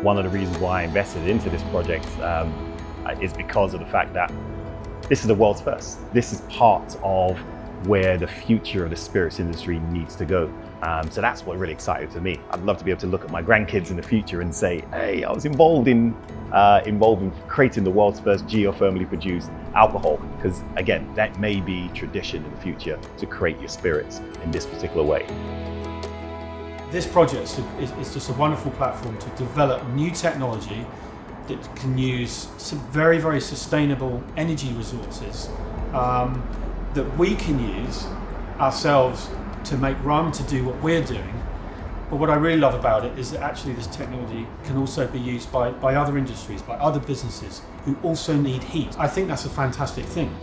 One of the reasons why I invested into this project is because of the fact that this is the world's first. This is part of where the future of the spirits industry needs to go. So that's what really excited to me. I'd love to be able to look at my grandkids in the future and say, hey, I was involved in creating the world's first geothermally produced alcohol. Because again, that may be tradition in the future to create your spirits in this particular way. This project is just a wonderful platform to develop new technology that can use some very, very sustainable energy resources that we can use ourselves to make rum, to do what we're doing. But what I really love about it is that actually this technology can also be used by other industries, by other businesses who also need heat. I think that's a fantastic thing.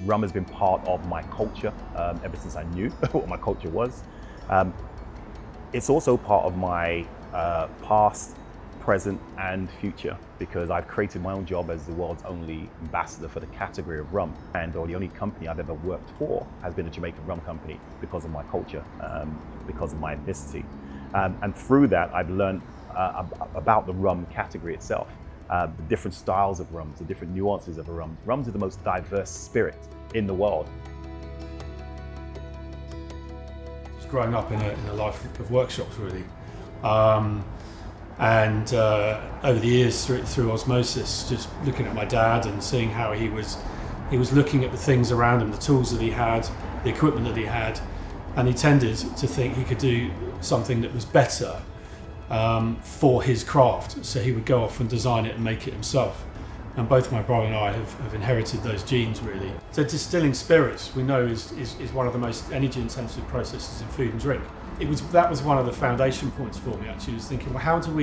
Rum has been part of my culture ever since I knew what my culture was. It's also part of my past, present and future, because I've created my own job as the world's only ambassador for the category of rum. Or the only company I've ever worked for has been a Jamaican rum company because of my culture, because of my ethnicity. And through that, I've learned about the rum category itself. The different styles of rums, the different nuances of a rum. Rums are the most diverse spirit in the world. Just growing up in a life of workshops, really. And over the years, through osmosis, just looking at my dad and seeing how he was looking at the things around him, the tools that he had, the equipment that he had, and he tended to think he could do something that was better for his craft. So he would go off and design it and make it himself. And both my brother and I have inherited those genes, really. So distilling spirits, we know, is one of the most energy-intensive processes in food and drink. That was one of the foundation points for me, actually. I was thinking, well, how do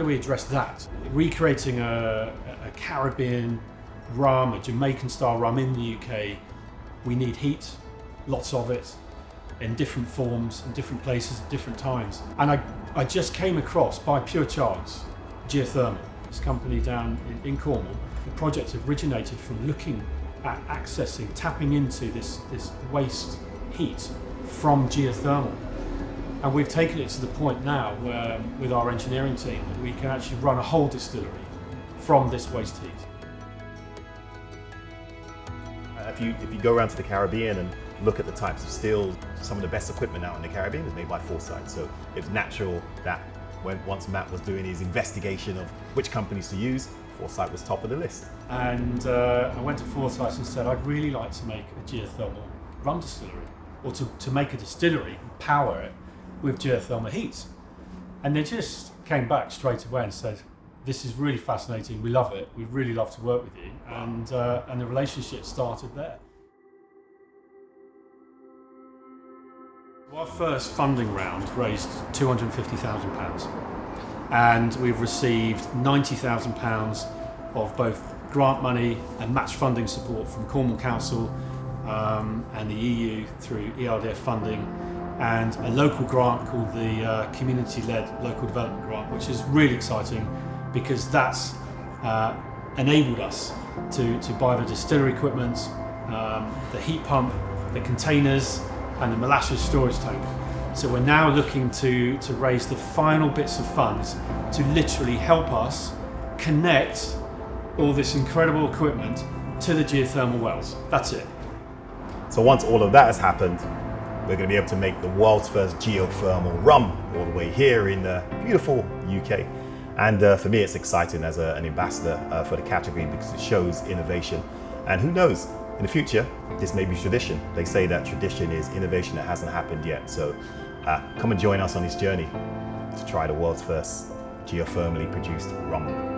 we address that? Recreating a Caribbean rum, a Jamaican-style rum in the UK, we need heat, lots of it, in different forms, in different places, at different times. And I just came across, by pure chance, Geothermal, this company down in Cornwall. The project originated from looking at accessing, tapping into this waste heat from geothermal. And we've taken it to the point now where, with our engineering team, that we can actually run a whole distillery from this waste heat. If you go around to the Caribbean and look at the types of stills, some of the best equipment out in the Caribbean is made by Foresight. So it's natural that once Matt was doing his investigation of which companies to use, Foresight was top of the list. And I went to Foresight and said, I'd really like to make a geothermal rum distillery, or to make a distillery and power it with geothermal heat. And they just came back straight away and said, this is really fascinating, we love it, we'd really love to work with you. And the relationship started there. Our first funding round raised £250,000, and we've received £90,000 of both grant money and match funding support from Cornwall Council and the EU through ERDF funding, and a local grant called the Community-Led Local Development Grant, which is really exciting because that's enabled us to buy the distillery equipment, the heat pump, the containers, and the molasses storage tank. So we're now looking to raise the final bits of funds to literally help us connect all this incredible equipment to the geothermal wells. That's it. So once all of that has happened, we're going to be able to make the world's first geothermal rum all the way here in the beautiful UK. And for me, it's exciting as an ambassador for the category because it shows innovation. And who knows, in the future, this may be tradition. They say that tradition is innovation that hasn't happened yet. So come and join us on this journey to try the world's first geothermally produced rum.